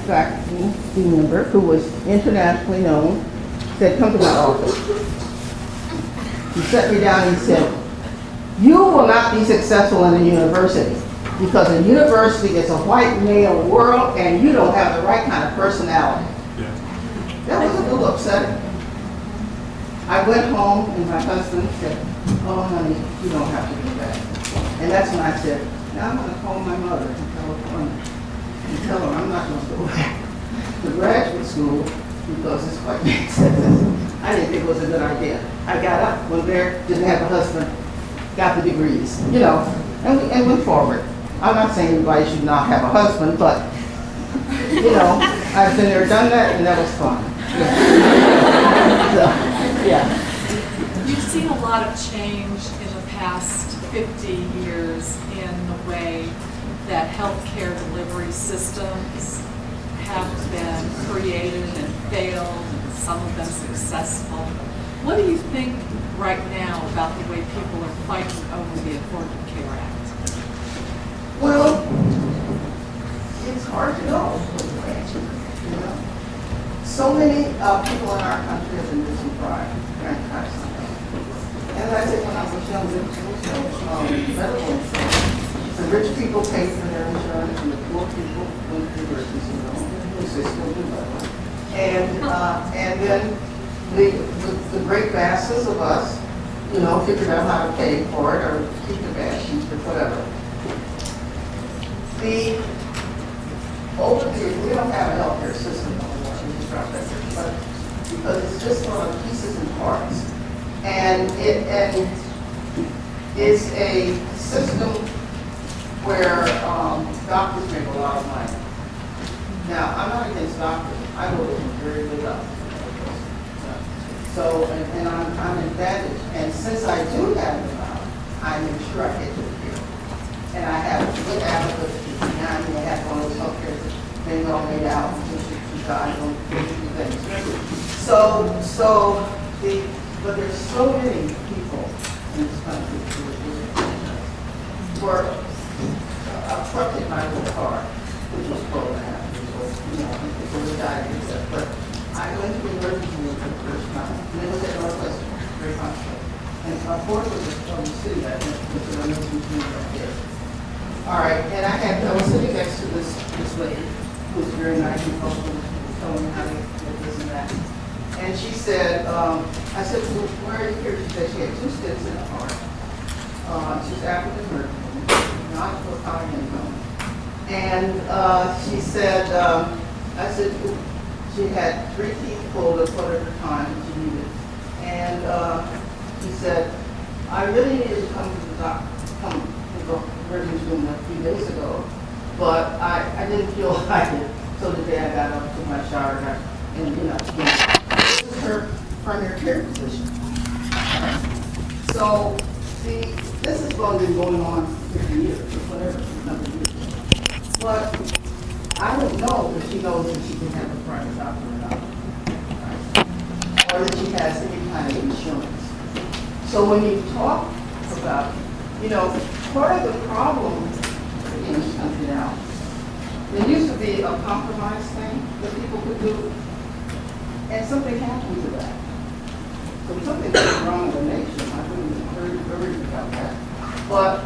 faculty team member who was internationally known said, come to my office. He sat me down and he said, you will not be successful in a university because a university is a white male world and you don't have the right kind of personality. Yeah. That was a little upsetting. I went home and my husband said, oh honey, you don't have to do that. And that's when I said, now I'm going to call my mother in California and tell her I'm not going to go back to graduate school because it's quite expensive. I didn't think it was a good idea. I got up, went there, didn't have a husband, got the degrees, you know, and went forward. I'm not saying anybody should not have a husband, but, you know, I've been there, done that, and that was fun. Yeah. So, yeah. You've seen a lot of change in the past 50 years in the way that healthcare delivery systems have been created and failed, and some of them successful. What do you think right now about the way people are fighting over the Affordable Care Act? Well, it's hard to know. You know? So many people in our country have been disenfranchised. And I said when I was young, there was no medical insurance. The rich people paid for their insurance, and the poor people went to the emergency room, which they still do, by the way. And then the great masses of us, you know, figured out how to pay for it or keep the bad sheets or whatever. The older people, we don't have a healthcare system anymore, but because it's just sort of pieces and parts. And it is a system where doctors make a lot of money. Now, I'm not against doctors. I go to very good doctors. So, and I'm advantaged. And since I do have the job, I make sure I get to the care. And I have good advocates behind me. I have one of those healthcare things all made out until she died on things. But there's so many people in this country who are a truck hit my little car, which was programmed, which was, you know, it was diagnosed. But I went to the emergency room for the first time, and it was at Northwestern, very hospital. And unfortunately, it was from the city that went to the emergency room right there. All right, and I was sitting next to this lady who was very nice and helpful, telling me how to get this and that. And she said, I said, well, where are you here? She said she had 2 stents in her heart. She's African American, not for high income. And she said, I said, she had 3 teeth pulled at whatever time she needed. And she said, I really needed to come to the doctor, come to the emergency room a few days ago, but I didn't feel like it. So today I got up, took my shower, and you know, this is her primary care physician. So this has been going on for 50 years, or whatever, number of years. But I don't know if she knows that she can have a private doctor or not, right? Or that she has any kind of insurance. So when you talk about, you know, part of the problem in this country now, there used to be a compromise thing that people could do, and something happened to that. So something went wrong in the nation. I really heard about that. But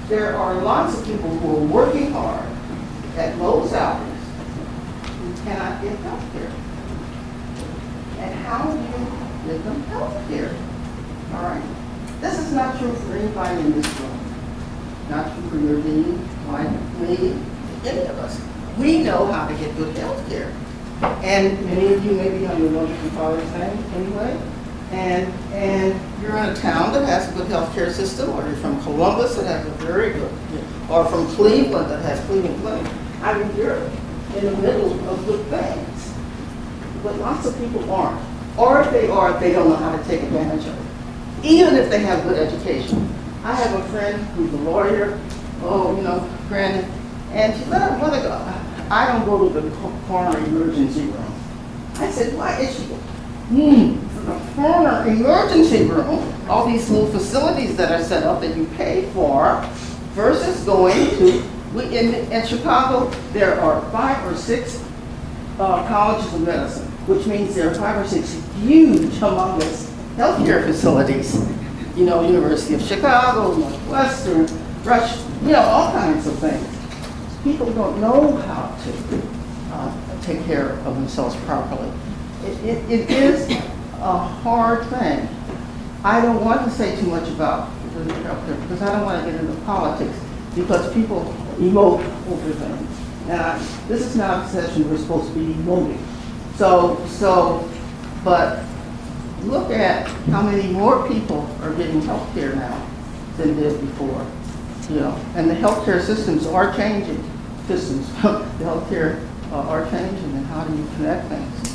there are lots of people who are working hard at low salaries who cannot get health care. And how do you give them health care? All right? This is not true for anybody in this room. Not true for your dean, like me, any of us. We know how to get good health care. And many of you may be on your mother and father's name anyway. And you're in a town that has a good health care system, or you're from Columbus that has a very good, or from Cleveland that has Cleveland Clinic. I mean, you're in the middle of good things. But lots of people aren't. Or if they are, they don't know how to take advantage of it. Even if they have good education. I have a friend who's a lawyer, granted, and she said, I don't go to the coroner emergency room. I said, why is she? The coroner emergency room, all these little facilities that are set up that you pay for, versus going to In Chicago, there are 5 or 6 colleges of medicine, which means there are 5 or 6 huge, humongous healthcare facilities. You know, University of Chicago, Northwestern, Rush, you know, all kinds of things. People don't know how to take care of themselves properly. It is a hard thing. I don't want to say too much about the healthcare because I don't want to get into politics because people emote over things. And this is not a session we're supposed to be emoting. But look at how many more people are getting health care now than did before. You know, and the healthcare systems are changing. The healthcare are changing, and how do you connect things?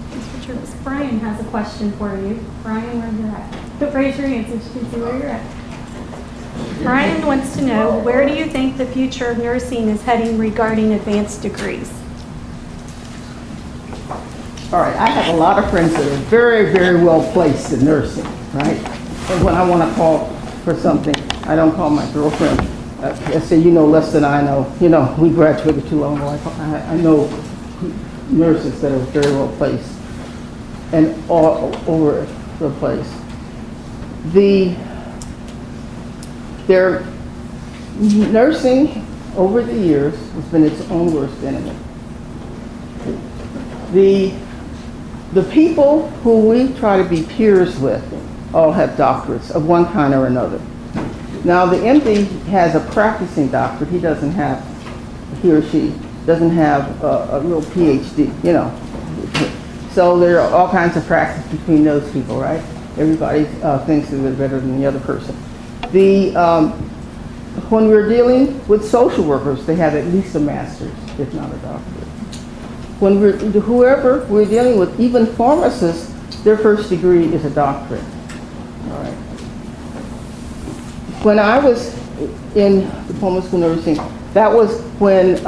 Mr. Richards, Brian has a question for you. Brian, where you're at? Raise your hand so you can see where you're at. Brian wants to know, where do you think the future of nursing is heading regarding advanced degrees? All right, I have a lot of friends that are very, very well placed in nursing, right? And when I want to call for something, I don't call my girlfriend. I say, you know less than I know. You know, we graduated too long ago. I know nurses that are very well placed and all over the place. Their nursing over the years has been its own worst enemy. The people who we try to be peers with all have doctorates of one kind or another. Now the MD has a practicing doctorate. He or she doesn't have a real PhD, you know. So there are all kinds of practice between those people, right? Everybody thinks that they're better than the other person. When we're dealing with social workers, they have at least a master's, if not a doctorate. When whoever we're dealing with, even pharmacists, their first degree is a doctorate. All right. When I was in diploma school nursing, that was when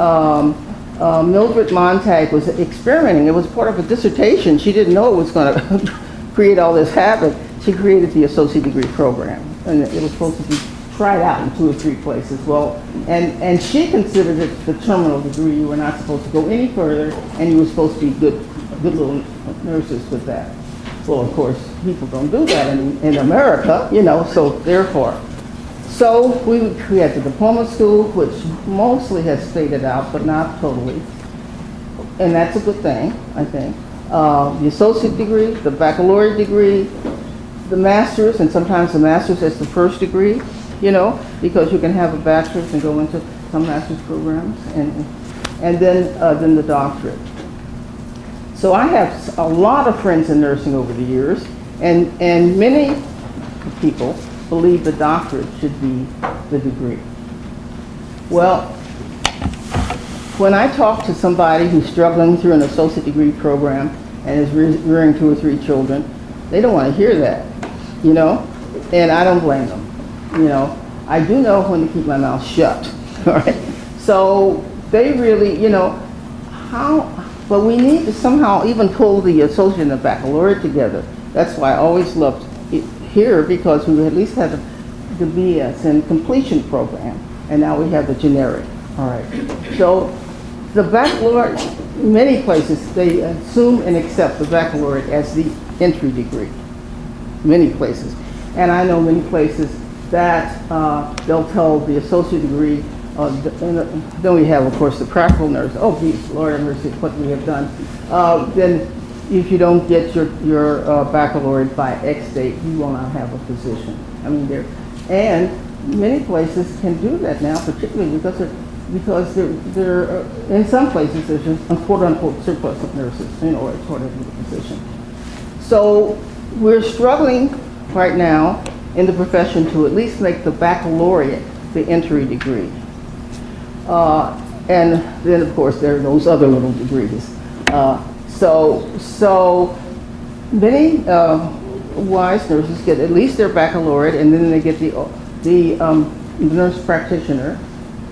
Mildred Montag was experimenting. It was part of a dissertation. She didn't know it was going to create all this havoc. She created the associate degree program, and it was supposed to be tried out in 2 or 3 places. Well, and she considered it the terminal degree. You were not supposed to go any further, and you were supposed to be good little nurses with that. Well, of course, people don't do that in America, you know, so therefore. So we had the diploma school, which mostly has faded out, but not totally. And that's a good thing, I think. The associate degree, the baccalaureate degree, the master's, and sometimes the master's as the first degree, you know, because you can have a bachelor's and go into some master's programs, and then the doctorate. So I have a lot of friends in nursing over the years, and many people believe the doctorate should be the degree. Well, when I talk to somebody who's struggling through an associate degree program and is rearing 2 or 3 children, they don't want to hear that, you know, and I don't blame them. You know, I do know when to keep my mouth shut, all right? So they really, you know, but we need to somehow even pull the associate and the baccalaureate together. That's why I always loved it here, because we at least had the BS and completion program, and now we have the generic, all right? So the baccalaureate, many places, they assume and accept the baccalaureate as the entry degree, many places. And I know many places that they'll tell the associate degree, then we have, of course, the practical nurse. Oh, geez, Lord have mercy, what we have done. Then if you don't get your baccalaureate by X date, you will not have a position. I mean, and many places can do that now, particularly because they're in some places there's a quote-unquote surplus of nurses, you know, or sort of the position. So we're struggling right now in the profession to at least make the baccalaureate the entry degree. And then, of course, there are those other little degrees. So many wise nurses get at least their baccalaureate, and then they get the nurse practitioner,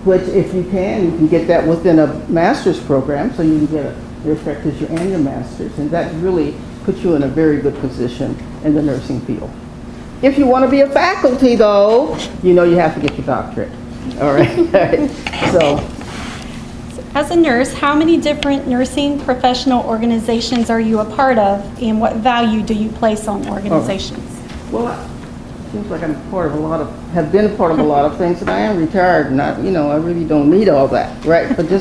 which if you can get that within a master's program, so you can get a nurse practitioner and your master's, and that really puts you in a very good position in the nursing field. If you want to be a faculty, though, you know you have to get your doctorate. All right. So As a nurse, how many different nursing professional organizations are you a part of, and what value do you place on organizations? Well, it seems like I'm part of have been a part of a lot of things, and I am retired, and I really don't need all that, right? But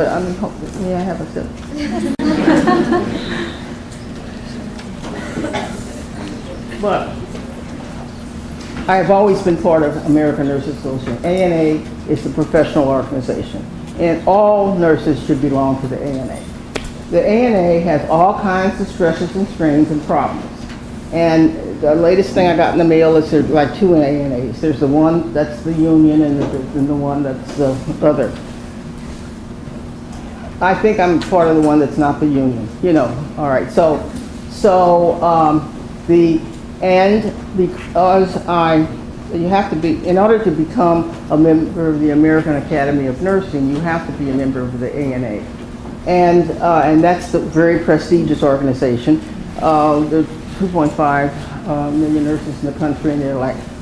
I mean, may I have a sip? But I've always been part of American Nurses Association. ANA is the professional organization, and all nurses should belong to the ANA. The ANA has all kinds of stresses and strains and problems. And the latest thing I got in the mail is there's like two ANAs. There's the one that's the union and the one that's the other. I think I'm part of the one that's not the union, all right. Because you have to be, in order to become a member of the American Academy of Nursing, you have to be a member of the ANA. And that's the very prestigious organization. There's 2.5 million nurses in the country, and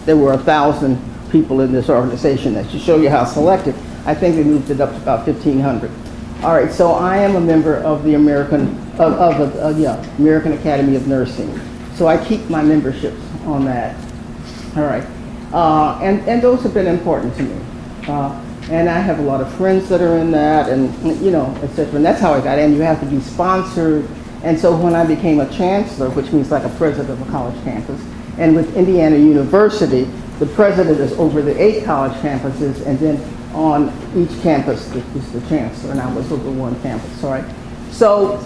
there were 1,000 people in this organization. That should show you how selective. I think they moved it up to about 1,500. All right, so I am a member of the American American Academy of Nursing. So I keep my memberships on that. All right, and those have been important to me. And I have a lot of friends that are in that, and et cetera. And that's how I got in. You have to be sponsored. And so when I became a chancellor, which means like a president of a college campus, and with Indiana University, the president is over the 8 college campuses, and then on each campus is the chancellor, and I was over one campus, all right? So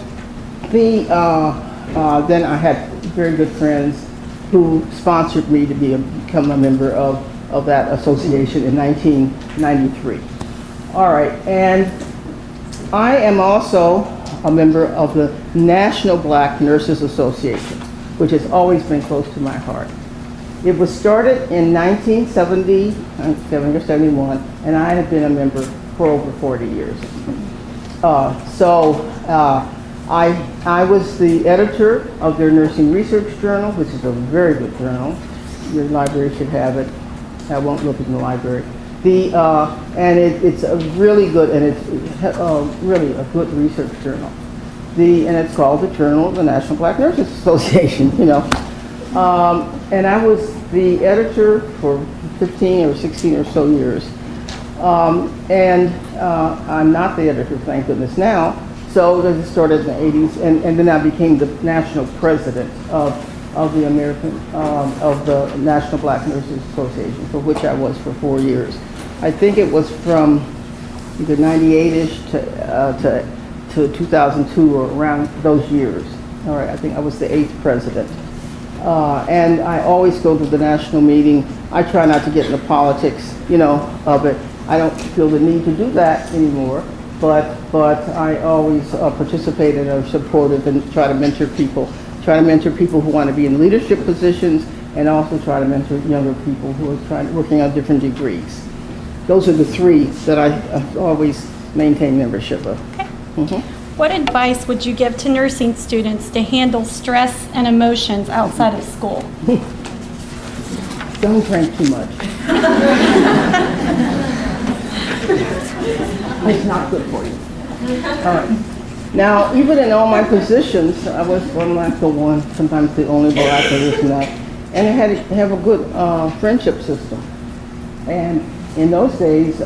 then I had very good friends who sponsored me to become a member of that association in 1993. All right, and I am also a member of the National Black Nurses Association, which has always been close to my heart. It was started in 1970 or 71, and I have been a member for over 40 years. I was the editor of their nursing research journal, which is a very good journal. Your library should have it. I won't look in the library. And it's a really good, and it's really a good research journal. And it's called the Journal of the National Black Nurses Association, And I was the editor for 15 or 16 or so years. I'm not the editor, thank goodness now. So it started in the 80s, and then I became the national president of the National Black Nurses Association, for which I was for 4 years. I think it was from either 98-ish to 2002 or around those years. All right, I think I was the 8th president. And I always go to the national meeting. I try not to get into politics, of it. I don't feel the need to do that anymore, but I always participate and are supportive and try to mentor people who want to be in leadership positions, and also try to mentor younger people who are working on different degrees. Those are the 3 that I always maintain membership of. Okay. Mm-hmm. What advice would you give to nursing students to handle stress and emotions outside of school? Don't drink too much. It's not good for you. All right. Now, even in all my positions, I was like the one, sometimes the only black or this and that, and I had to have a good friendship system. And in those days,